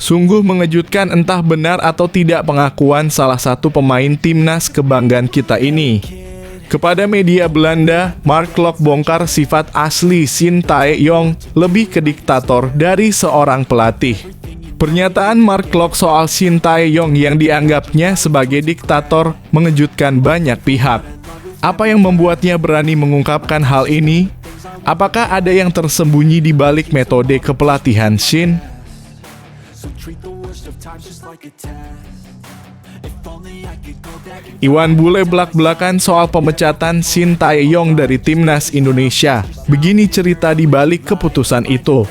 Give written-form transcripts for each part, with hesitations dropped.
Sungguh mengejutkan entah benar atau tidak pengakuan salah satu pemain timnas kebanggaan kita ini. Kepada media Belanda, Mark Klok bongkar sifat asli Shin Tae-yong lebih ke diktator dari seorang pelatih. Pernyataan Mark Klok soal Shin Tae-yong yang dianggapnya sebagai diktator mengejutkan banyak pihak. Apa yang membuatnya berani mengungkapkan hal ini? Apakah ada yang tersembunyi di balik metode kepelatihan Shin? Iwan Bule belak-belakan soal pemecatan Shin Tae-yong dari timnas Indonesia. Begini cerita di balik keputusan itu.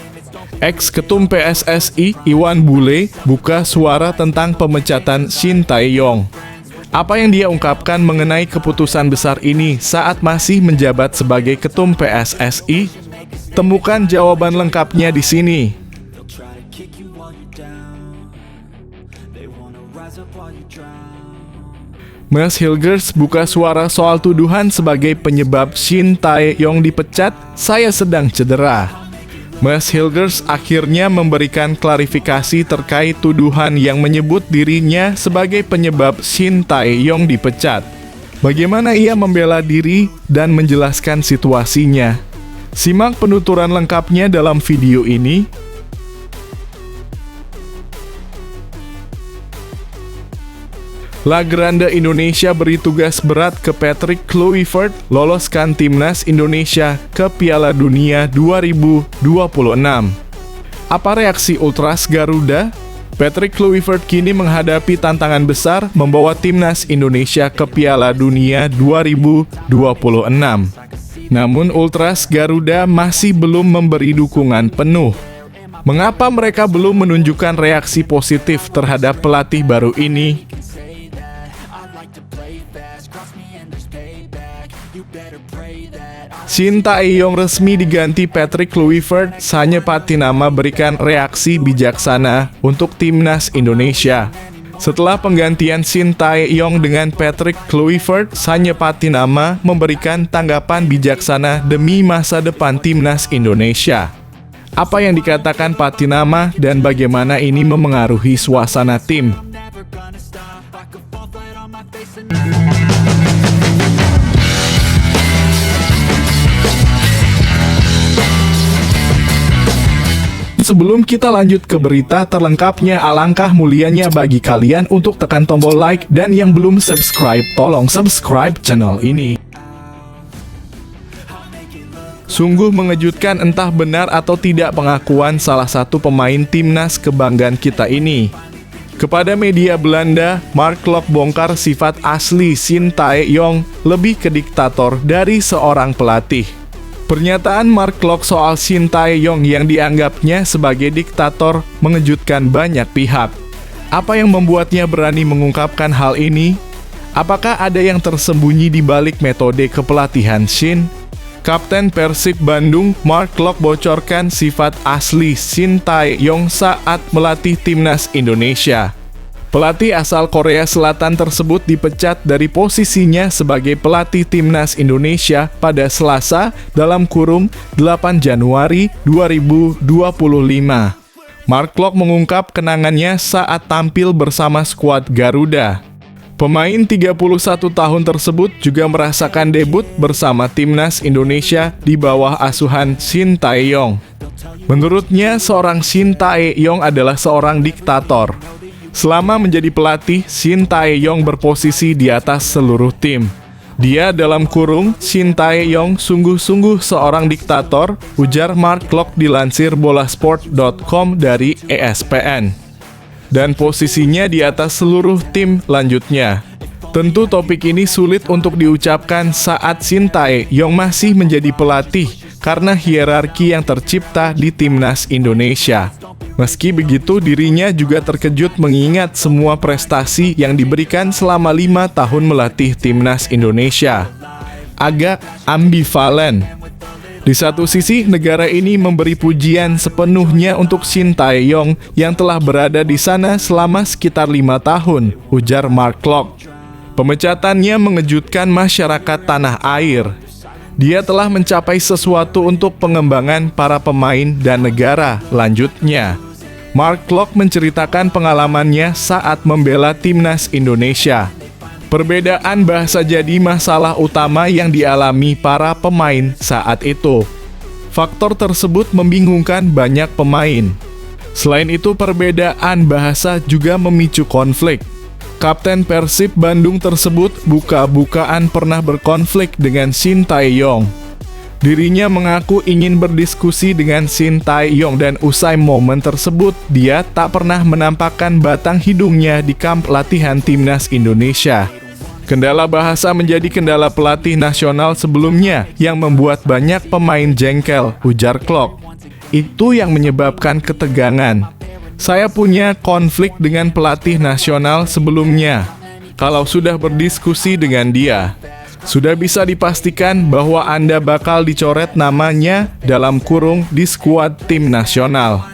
Ex-ketum PSSI Iwan Bule buka suara tentang pemecatan Shin Tae-yong. Apa yang dia ungkapkan mengenai keputusan besar ini saat masih menjabat sebagai ketum PSSI? Temukan jawaban lengkapnya di sini. Mas Hilgers buka suara soal tuduhan sebagai penyebab Shin Tae-yong dipecat, saya sedang cedera. Mas Hilgers akhirnya memberikan klarifikasi terkait tuduhan yang menyebut dirinya sebagai penyebab Shin Tae-yong dipecat. Bagaimana ia membela diri dan menjelaskan situasinya? Simak penuturan lengkapnya dalam video ini. La Grande Indonesia beri tugas berat ke Patrick Kluivert loloskan timnas Indonesia ke Piala Dunia 2026. Apa reaksi Ultras Garuda? Patrick Kluivert kini menghadapi tantangan besar membawa timnas Indonesia ke Piala Dunia 2026. Namun Ultras Garuda masih belum memberi dukungan penuh. Mengapa mereka belum menunjukkan reaksi positif terhadap pelatih baru ini? Shin Tae-yong resmi diganti Patrick Kluivert, Sanye Patinama berikan reaksi bijaksana untuk timnas Indonesia. Setelah penggantian Shin Tae-yong dengan Patrick Kluivert, Sanye Patinama memberikan tanggapan bijaksana demi masa depan timnas Indonesia. Apa yang dikatakan Patinama dan bagaimana ini memengaruhi suasana tim? Sebelum kita lanjut ke berita terlengkapnya, alangkah mulianya bagi kalian untuk tekan tombol like dan yang belum subscribe, tolong subscribe channel ini. Sungguh mengejutkan entah benar atau tidak pengakuan salah satu pemain timnas kebanggaan kita ini. Kepada media Belanda, Mark Klok bongkar sifat asli Shin Tae-yong lebih ke diktator dari seorang pelatih. Pernyataan Mark Klok soal Shin Tae-yong yang dianggapnya sebagai diktator mengejutkan banyak pihak. Apa yang membuatnya berani mengungkapkan hal ini? Apakah ada yang tersembunyi di balik metode kepelatihan Shin? Kapten Persib Bandung, Mark Klok bocorkan sifat asli Shin Tae-yong saat melatih timnas Indonesia. Pelatih asal Korea Selatan tersebut dipecat dari posisinya sebagai pelatih timnas Indonesia pada Selasa dalam kurung 8 Januari 2025. Mark Klok mengungkap kenangannya saat tampil bersama skuad Garuda. Pemain 31 tahun tersebut juga merasakan debut bersama timnas Indonesia di bawah asuhan Shin Tae-yong. Menurutnya, seorang Shin Tae-yong adalah seorang diktator. Selama menjadi pelatih, Shin Tae-yong berposisi di atas seluruh tim. Dia dalam kurung, Shin Tae-yong sungguh-sungguh seorang diktator, ujar Mark Klok dilansir bolasport.com dari ESPN. Dan posisinya di atas seluruh tim lanjutnya. Tentu topik ini sulit untuk diucapkan saat Shin Tae-yong masih menjadi pelatih karena hierarki yang tercipta di timnas Indonesia. Meski begitu, dirinya juga terkejut mengingat semua prestasi yang diberikan selama 5 tahun melatih timnas Indonesia. Agak ambivalen. Di satu sisi, negara ini memberi pujian sepenuhnya untuk Shin Tae-yong yang telah berada di sana selama sekitar 5 tahun, ujar Mark Klok. Pemecatannya mengejutkan masyarakat tanah air. Dia telah mencapai sesuatu untuk pengembangan para pemain dan negara, lanjutnya. Mark Klok menceritakan pengalamannya saat membela timnas Indonesia. Perbedaan bahasa jadi masalah utama yang dialami para pemain saat itu. Faktor tersebut membingungkan banyak pemain. Selain itu, perbedaan bahasa juga memicu konflik. Kapten Persib Bandung tersebut buka-bukaan pernah berkonflik dengan Shin Tae-yong. Dirinya mengaku ingin berdiskusi dengan Shin Tae-yong dan usai momen tersebut, dia tak pernah menampakkan batang hidungnya di kamp latihan timnas Indonesia. Kendala bahasa menjadi kendala pelatih nasional sebelumnya yang membuat banyak pemain jengkel, ujar Klok. Itu yang menyebabkan ketegangan. Saya punya konflik dengan pelatih nasional sebelumnya. Kalau sudah berdiskusi dengan dia, sudah bisa dipastikan bahwa Anda bakal dicoret namanya dalam kurung di skuad tim nasional.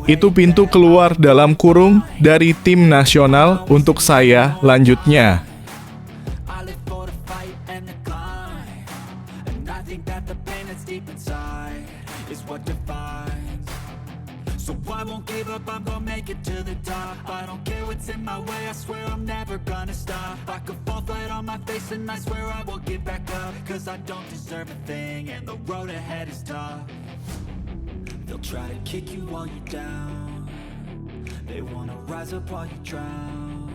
Itu pintu keluar dalam kurung dari tim nasional untuk saya, lanjutnya. So I won't give up, I'm gonna make it to the top. I don't care what's in my way, I swear I'm never gonna stop. I could fall flat on my face and I swear I will get back up. Cause I don't deserve a thing and the road ahead is tough. They'll try to kick you while you're down. They wanna rise up while you drown.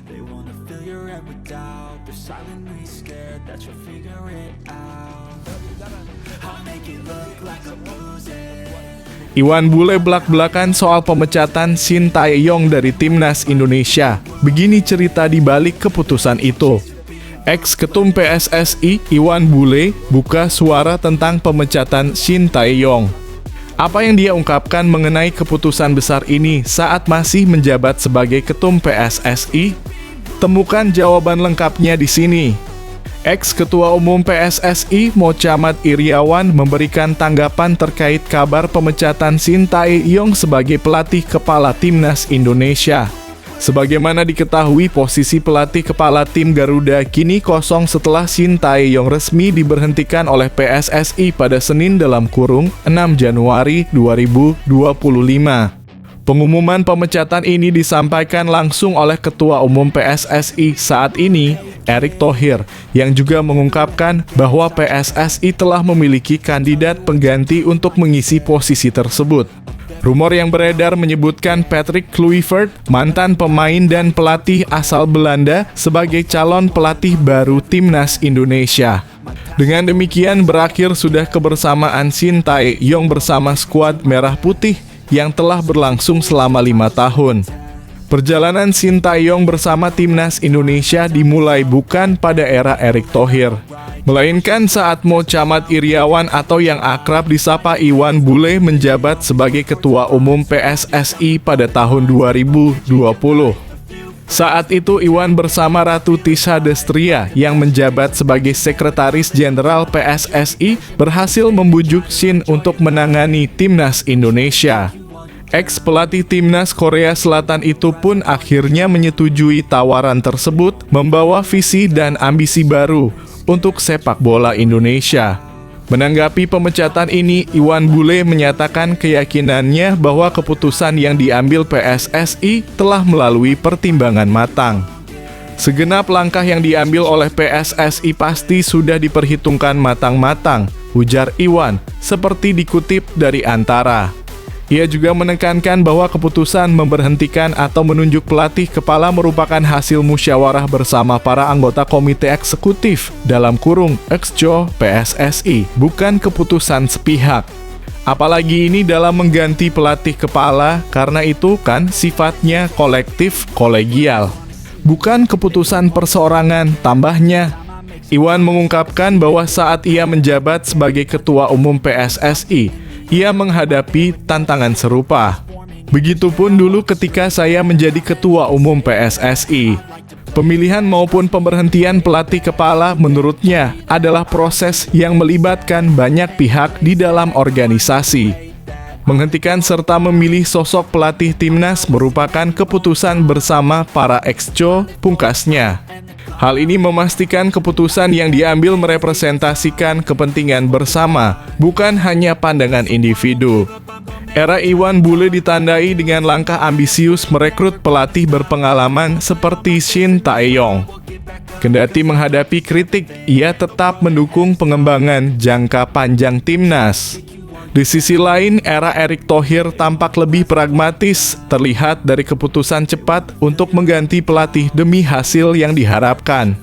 They wanna fill your head with doubt. They're silently scared that you'll figure it out. I'll make it look like I'm losing. Iwan Bule belak-belakan soal pemecatan Shin Tae-yong dari timnas Indonesia. Begini cerita di balik keputusan itu. Ex-ketum PSSI Iwan Bule buka suara tentang pemecatan Shin Tae-yong. Apa yang dia ungkapkan mengenai keputusan besar ini saat masih menjabat sebagai ketum PSSI? Temukan jawaban lengkapnya di sini. Ex-Ketua Umum PSSI Mochamat Iriawan memberikan tanggapan terkait kabar pemecatan Shin Tae-yong sebagai pelatih kepala timnas Indonesia. Sebagaimana diketahui, posisi pelatih kepala tim Garuda kini kosong setelah Shin Tae-yong resmi diberhentikan oleh PSSI pada Senin dalam kurung 6 Januari 2025. Pengumuman pemecatan ini disampaikan langsung oleh Ketua Umum PSSI saat ini, Erick Thohir, yang juga mengungkapkan bahwa PSSI telah memiliki kandidat pengganti untuk mengisi posisi tersebut. Rumor yang beredar menyebutkan Patrick Kluivert, mantan pemain dan pelatih asal Belanda, sebagai calon pelatih baru timnas Indonesia. Dengan demikian berakhir sudah kebersamaan Shin Tae-yong bersama skuad Merah Putih yang telah berlangsung selama 5 tahun. Perjalanan Shin Tae-yong bersama timnas Indonesia dimulai bukan pada era Erick Thohir, melainkan saat Mochamat Iriawan atau yang akrab disapa Iwan Bule menjabat sebagai Ketua Umum PSSI pada tahun 2020. Saat itu Iwan bersama Ratu Tisha Destria yang menjabat sebagai Sekretaris Jenderal PSSI berhasil membujuk Shin untuk menangani timnas Indonesia. Ex-pelatih timnas Korea Selatan itu pun akhirnya menyetujui tawaran tersebut, membawa visi dan ambisi baru untuk sepak bola Indonesia. Menanggapi pemecatan ini, Iwan Bule menyatakan keyakinannya bahwa keputusan yang diambil PSSI telah melalui pertimbangan matang. Segenap langkah yang diambil oleh PSSI pasti sudah diperhitungkan matang-matang, ujar Iwan, seperti dikutip dari Antara. Ia juga menekankan bahwa keputusan memberhentikan atau menunjuk pelatih kepala merupakan hasil musyawarah bersama para anggota komite eksekutif dalam kurung Exco PSSI, bukan keputusan sepihak. Apalagi ini dalam mengganti pelatih kepala, karena itu kan sifatnya kolektif kolegial, bukan keputusan perseorangan, tambahnya. Iwan mengungkapkan bahwa saat ia menjabat sebagai Ketua Umum PSSI, ia menghadapi tantangan serupa. Begitupun dulu ketika saya menjadi Ketua Umum PSSI. Pemilihan maupun pemberhentian pelatih kepala menurutnya adalah proses yang melibatkan banyak pihak di dalam organisasi. Menghentikan serta memilih sosok pelatih timnas merupakan keputusan bersama para exco, pungkasnya. Hal ini memastikan keputusan yang diambil merepresentasikan kepentingan bersama, bukan hanya pandangan individu. Era Iwan Bule ditandai dengan langkah ambisius merekrut pelatih berpengalaman seperti Shin Tae-yong. Kendati menghadapi kritik, ia tetap mendukung pengembangan jangka panjang timnas. Di sisi lain, era Erick Thohir tampak lebih pragmatis, terlihat dari keputusan cepat untuk mengganti pelatih demi hasil yang diharapkan.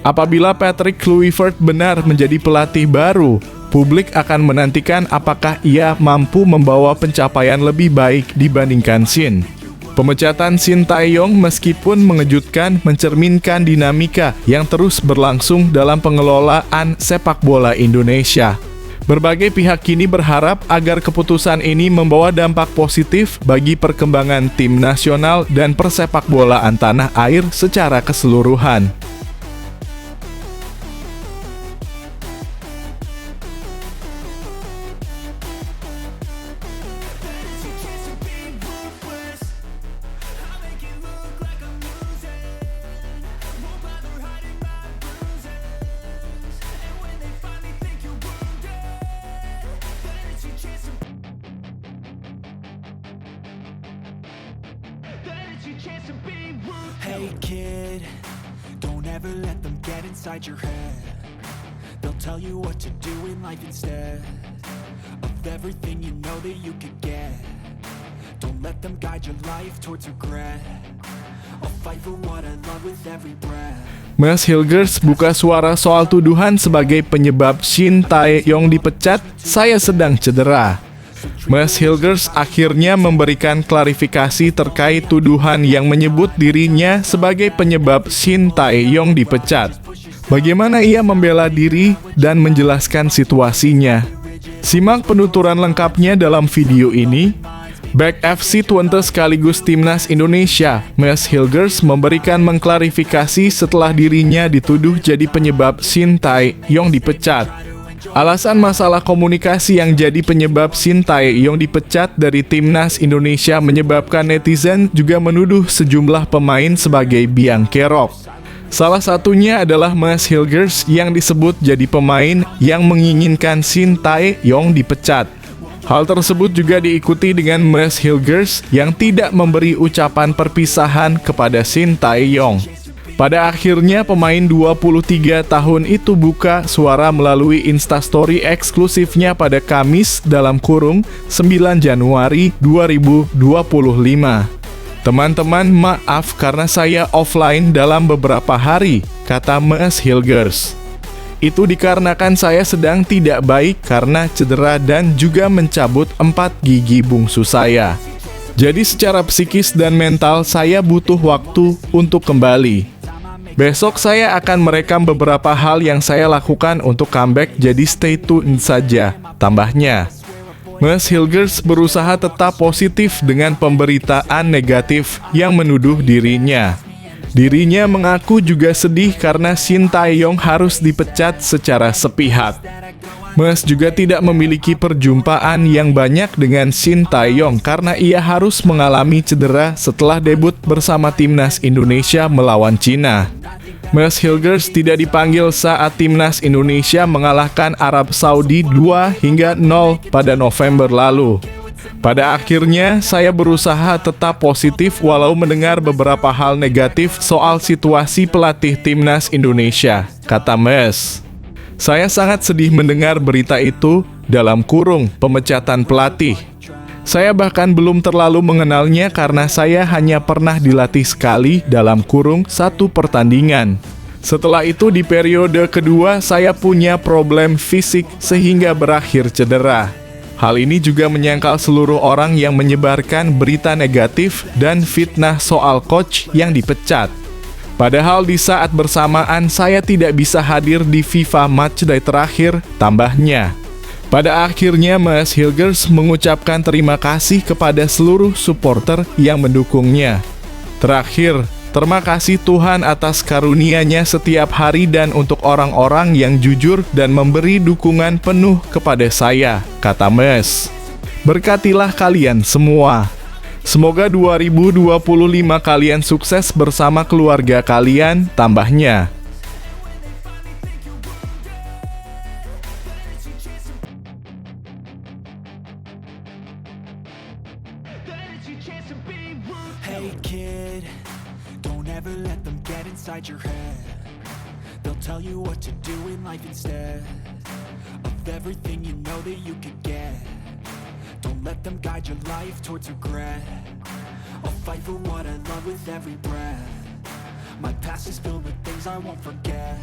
Apabila Patrick Kluivert benar menjadi pelatih baru, publik akan menantikan apakah ia mampu membawa pencapaian lebih baik dibandingkan Shin. Pemecatan Shin Tae-yong meskipun mengejutkan mencerminkan dinamika yang terus berlangsung dalam pengelolaan sepak bola Indonesia. Berbagai pihak kini berharap agar keputusan ini membawa dampak positif bagi perkembangan tim nasional dan persepak bolaan tanah air secara keseluruhan. Hey kid, don't ever let them get inside your head. They'll tell you what to do in life instead of everything you know that you could get. Don't let them guide your life towards regret. I'll fight for what I love with every breath. Mas Hilgers buka suara soal tuduhan sebagai penyebab Shin Tae-yong dipecat, saya sedang cedera. Mas Hilgers akhirnya memberikan klarifikasi terkait tuduhan yang menyebut dirinya sebagai penyebab Shin Tae-yong dipecat. Bagaimana ia membela diri dan menjelaskan situasinya. Simak penuturan lengkapnya dalam video ini. Back FC Twente sekaligus Timnas Indonesia, Mas Hilgers memberikan mengklarifikasi setelah dirinya dituduh jadi penyebab Shin Tae-yong dipecat. Alasan masalah komunikasi yang jadi penyebab Shin Tae-yong dipecat dari Timnas Indonesia menyebabkan netizen juga menuduh sejumlah pemain sebagai biang kerok. Salah satunya adalah Mas Hilgers yang disebut jadi pemain yang menginginkan Shin Tae-yong dipecat. Hal tersebut juga diikuti dengan Mas Hilgers yang tidak memberi ucapan perpisahan kepada Shin Tae-yong. Pada akhirnya pemain 23 tahun itu buka suara melalui Instastory eksklusifnya pada Kamis dalam kurung 9 Januari 2025. Teman-teman, maaf karena saya offline dalam beberapa hari, kata Mas Hilgers. Itu dikarenakan saya sedang tidak baik karena cedera dan juga mencabut 4 gigi bungsu saya. Jadi secara psikis dan mental saya butuh waktu untuk kembali. Besok saya akan merekam beberapa hal yang saya lakukan untuk comeback, jadi stay tune saja, tambahnya. Mas Hilgers berusaha tetap positif dengan pemberitaan negatif yang menuduh dirinya. Dirinya mengaku juga sedih karena Shin Tae-yong harus dipecat secara sepihak. Mas juga tidak memiliki perjumpaan yang banyak dengan Shin Tae-yong karena ia harus mengalami cedera setelah debut bersama Timnas Indonesia melawan Cina. Mas Hilgers tidak dipanggil saat Timnas Indonesia mengalahkan Arab Saudi 2-0 pada November lalu. Pada akhirnya, saya berusaha tetap positif walau mendengar beberapa hal negatif soal situasi pelatih Timnas Indonesia, kata Mas. Saya sangat sedih mendengar berita itu, dalam kurung pemecatan pelatih. Saya bahkan belum terlalu mengenalnya karena saya hanya pernah dilatih sekali dalam kurung 1 pertandingan. Setelah itu di periode kedua saya punya problem fisik sehingga berakhir cedera. Hal ini juga menyangkal seluruh orang yang menyebarkan berita negatif dan fitnah soal coach yang dipecat. Padahal di saat bersamaan saya tidak bisa hadir di FIFA Matchday terakhir, tambahnya. Pada akhirnya Mas Hilgers mengucapkan terima kasih kepada seluruh supporter yang mendukungnya. Terakhir, terima kasih Tuhan atas karunia-Nya setiap hari dan untuk orang-orang yang jujur dan memberi dukungan penuh kepada saya, kata Mas. Berkatilah kalian semua. Semoga 2025 kalian sukses bersama keluarga kalian, tambahnya. Hey kid, don't ever let them get inside your head. They'll tell you what to do in life instead of everything you know that you could get. Don't let them guide your life towards regret. I'll fight for what I love with every breath. My past is filled with things I won't forget.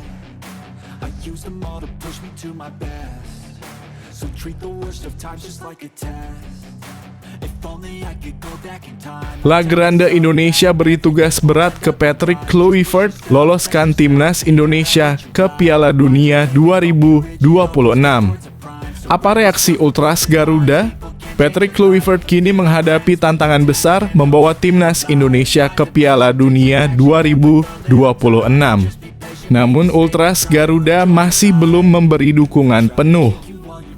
I use them all to push me to my best. So treat the worst of times just like a test. If only I could go back in time. La Grande Indonesia beri tugas berat ke Patrick Kluivert loloskan timnas Indonesia ke Piala Dunia 2026. Apa reaksi Ultras Garuda? Patrick Kluivert kini menghadapi tantangan besar membawa timnas Indonesia ke Piala Dunia 2026. Namun Ultras Garuda masih belum memberi dukungan penuh.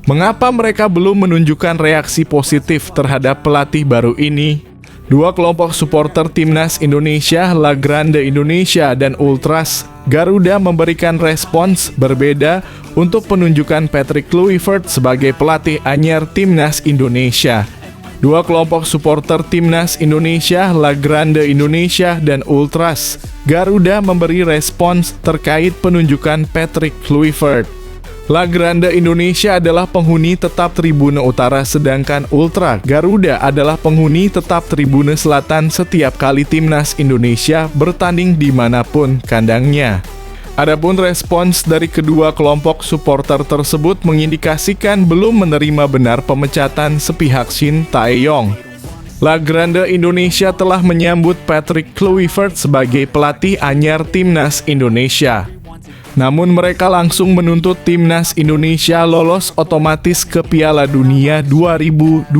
Mengapa mereka belum menunjukkan reaksi positif terhadap pelatih baru ini? Dua kelompok supporter timnas Indonesia, La Grande Indonesia dan Ultras Garuda memberikan respons berbeda untuk penunjukan Patrick Kluivert sebagai pelatih anyar timnas Indonesia. Dua kelompok supporter timnas Indonesia, La Grande Indonesia dan Ultras Garuda memberi respons terkait penunjukan Patrick Kluivert. La Grande Indonesia adalah penghuni tetap Tribune Utara, sedangkan Ultra Garuda adalah penghuni tetap Tribune Selatan setiap kali timnas Indonesia bertanding dimanapun kandangnya. Adapun respons dari kedua kelompok supporter tersebut mengindikasikan belum menerima benar pemecatan sepihak Shin Tae-yong. La Grande Indonesia telah menyambut Patrick Kluivert sebagai pelatih anyar timnas Indonesia. Namun mereka langsung menuntut timnas Indonesia lolos otomatis ke Piala Dunia 2026.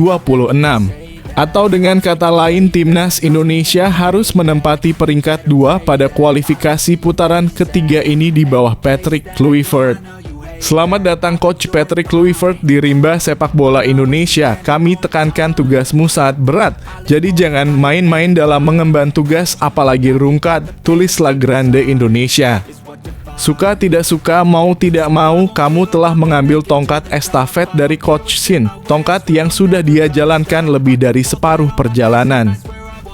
Atau dengan kata lain, timnas Indonesia harus menempati peringkat 2 pada kualifikasi putaran ketiga ini di bawah Patrick Kluivert. Selamat datang Coach Patrick Kluivert di Rimba Sepak Bola Indonesia. Kami tekankan tugasmu sangat berat, jadi jangan main-main dalam mengemban tugas apalagi rungkat, tulis La Grande Indonesia. Suka tidak suka, mau tidak mau, kamu telah mengambil tongkat estafet dari Coach Shin, tongkat yang sudah dia jalankan lebih dari separuh perjalanan.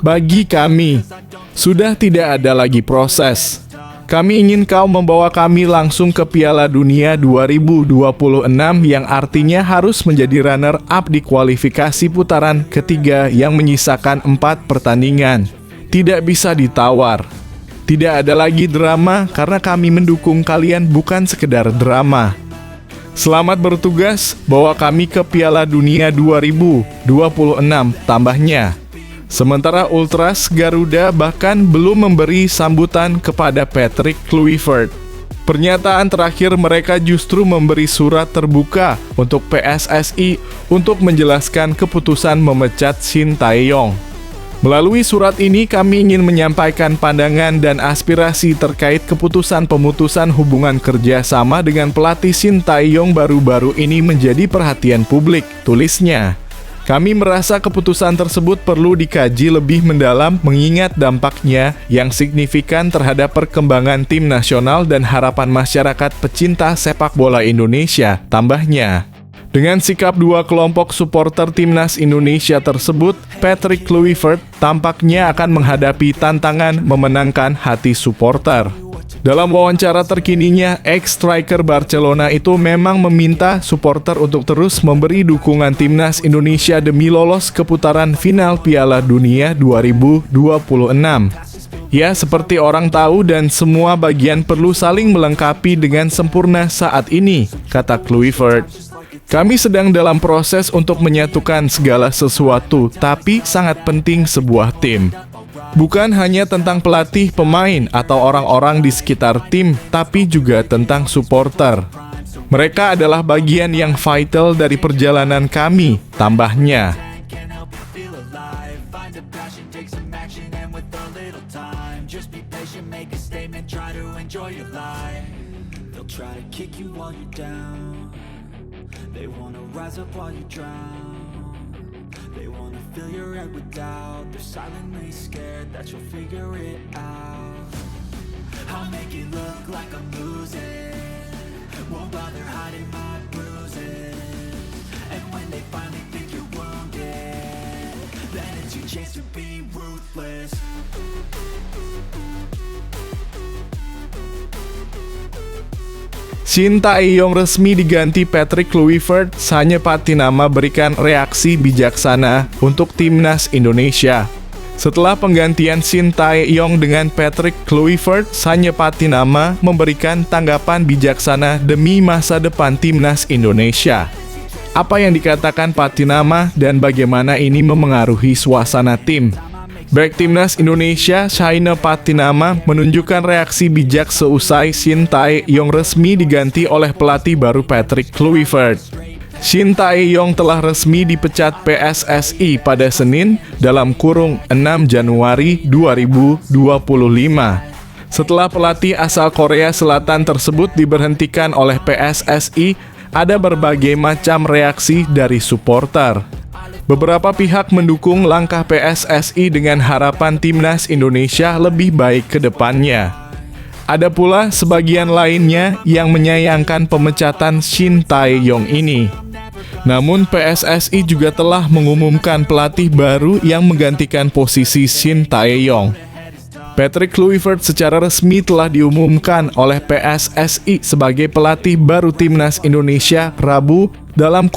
Bagi kami, sudah tidak ada lagi proses. Kami ingin kau membawa kami langsung ke Piala Dunia 2026 yang artinya harus menjadi runner-up di kualifikasi putaran ketiga yang menyisakan 4 pertandingan. Tidak bisa ditawar. Tidak ada lagi drama karena kami mendukung kalian, bukan sekedar drama. Selamat bertugas, bawa kami ke Piala Dunia 2026, tambahnya. Sementara Ultras Garuda bahkan belum memberi sambutan kepada Patrick Kluivert. Pernyataan terakhir mereka justru memberi surat terbuka untuk PSSI untuk menjelaskan keputusan memecat Shin Tae-yong. Melalui surat ini kami ingin menyampaikan pandangan dan aspirasi terkait keputusan pemutusan hubungan kerja sama dengan pelatih Shin Tae-yong baru-baru ini menjadi perhatian publik, tulisnya. Kami merasa keputusan tersebut perlu dikaji lebih mendalam mengingat dampaknya yang signifikan terhadap perkembangan tim nasional dan harapan masyarakat pecinta sepak bola Indonesia, tambahnya. Dengan sikap dua kelompok supporter timnas Indonesia tersebut, Patrick Kluivert tampaknya akan menghadapi tantangan memenangkan hati supporter. Dalam wawancara terkininya, ex-striker Barcelona itu memang meminta supporter untuk terus memberi dukungan timnas Indonesia demi lolos ke putaran final Piala Dunia 2026. Ya, seperti orang tahu dan semua bagian perlu saling melengkapi dengan sempurna saat ini, kata Kluivert. Kami sedang dalam proses untuk menyatukan segala sesuatu, tapi sangat penting sebuah tim. Bukan hanya tentang pelatih, pemain, atau orang-orang di sekitar tim, tapi juga tentang supporter. Mereka adalah bagian yang vital dari perjalanan kami, tambahnya. They wanna rise up while you drown. They wanna fill your head with doubt. They're silently scared that you'll figure it out. I'll make it look like I'm losing. Won't bother hiding my bruises. And when they finally think you're wounded, then it's your chance to be ruthless. Shin Tae-yong resmi diganti Patrick Kluivert, Sanye Patinama berikan reaksi bijaksana untuk timnas Indonesia. Setelah penggantian Shin Tae-yong dengan Patrick Kluivert, Sanye Patinama memberikan tanggapan bijaksana demi masa depan timnas Indonesia. Apa yang dikatakan Patinama dan bagaimana ini memengaruhi suasana tim? Back timnas Indonesia, Sanye Patinama menunjukkan reaksi bijak seusai Shin Tae-yong resmi diganti oleh pelatih baru Patrick Kluivert. Shin Tae-yong telah resmi dipecat PSSI pada Senin (6 Januari 2025). Setelah pelatih asal Korea Selatan tersebut diberhentikan oleh PSSI, ada berbagai macam reaksi dari supporter. Beberapa pihak mendukung langkah PSSI dengan harapan timnas Indonesia lebih baik ke depannya. Ada pula sebagian lainnya yang menyayangkan pemecatan Shin Tae-yong ini. Namun PSSI juga telah mengumumkan pelatih baru yang menggantikan posisi Shin Tae-yong. Patrick Kluivert secara resmi telah diumumkan oleh PSSI sebagai pelatih baru timnas Indonesia Rabu (8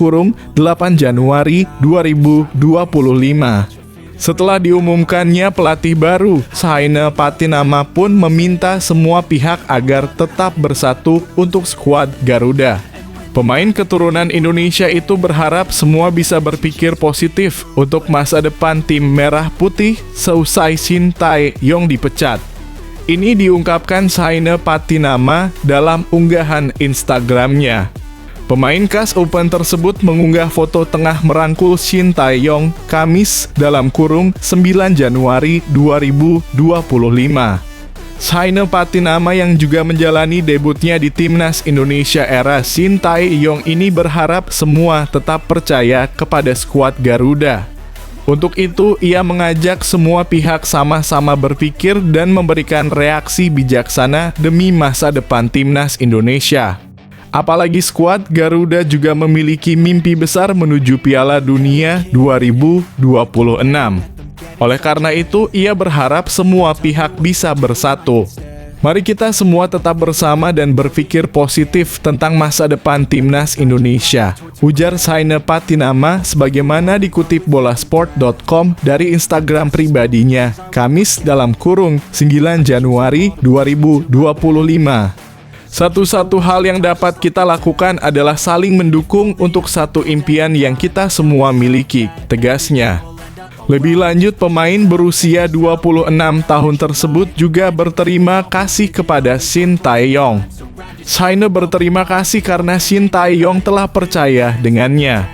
Januari 2025). Setelah diumumkannya pelatih baru, Sanye Patinama pun meminta semua pihak agar tetap bersatu untuk skuad Garuda. Pemain keturunan Indonesia itu berharap semua bisa berpikir positif untuk masa depan tim merah putih seusai Shin Tae-yong dipecat. Ini diungkapkan Sanye Patinama dalam unggahan Instagramnya. Pemain khas Open tersebut mengunggah foto tengah merangkul Shin Tae-yong Kamis (9 Januari 2025). Sanye Patinama yang juga menjalani debutnya di timnas Indonesia era Shin Tae-yong ini berharap semua tetap percaya kepada skuad Garuda. Untuk itu, ia mengajak semua pihak sama-sama berpikir dan memberikan reaksi bijaksana demi masa depan timnas Indonesia. Apalagi skuad Garuda juga memiliki mimpi besar menuju Piala Dunia 2026. Oleh karena itu, ia berharap semua pihak bisa bersatu. Mari kita semua tetap bersama dan berpikir positif tentang masa depan timnas Indonesia, ujar Sanye Patinama sebagaimana dikutip bolasport.com dari Instagram pribadinya, Kamis (9 Januari 2025). Satu-satu hal yang dapat kita lakukan adalah saling mendukung untuk satu impian yang kita semua miliki, tegasnya. Lebih lanjut, pemain berusia 26 tahun tersebut juga berterima kasih kepada Shin Tae-yong. Sanye berterima kasih karena Shin Tae-yong telah percaya dengannya.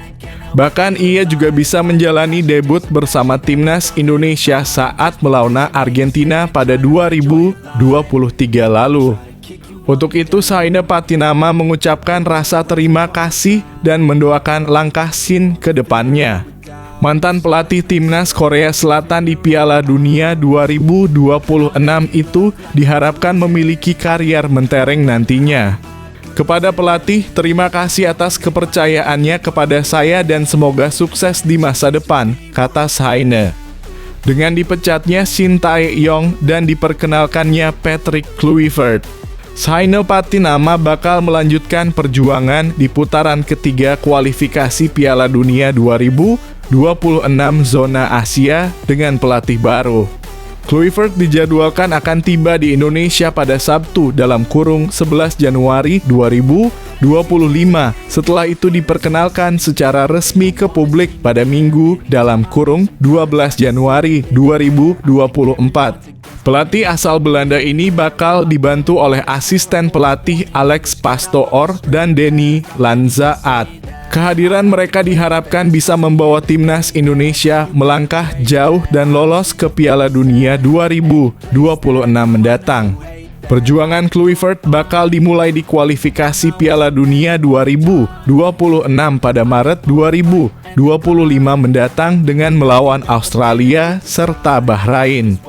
Bahkan ia juga bisa menjalani debut bersama timnas Indonesia saat melawan Argentina pada 2023 lalu. Untuk itu, Sanye Patinama mengucapkan rasa terima kasih dan mendoakan langkah Shin ke depannya. Mantan pelatih timnas Korea Selatan di Piala Dunia 2026 itu diharapkan memiliki karier mentereng nantinya. Kepada pelatih, terima kasih atas kepercayaannya kepada saya dan semoga sukses di masa depan, kata Sanye. Dengan dipecatnya Shin Tae-yong dan diperkenalkannya Patrick Kluivert, Sanye Patinama bakal melanjutkan perjuangan di putaran ketiga kualifikasi Piala Dunia 2026 zona Asia dengan pelatih baru. Kluivert dijadwalkan akan tiba di Indonesia pada Sabtu (11 Januari 2025. Setelah itu diperkenalkan secara resmi ke publik pada Minggu (12 Januari 2024). Pelatih asal Belanda ini bakal dibantu oleh asisten pelatih Alex Pastoor dan Denny Lanzaat. Kehadiran mereka diharapkan bisa membawa timnas Indonesia melangkah jauh dan lolos ke Piala Dunia 2026 mendatang. Perjuangan Kluivert bakal dimulai di kualifikasi Piala Dunia 2026 pada Maret 2025 mendatang dengan melawan Australia serta Bahrain.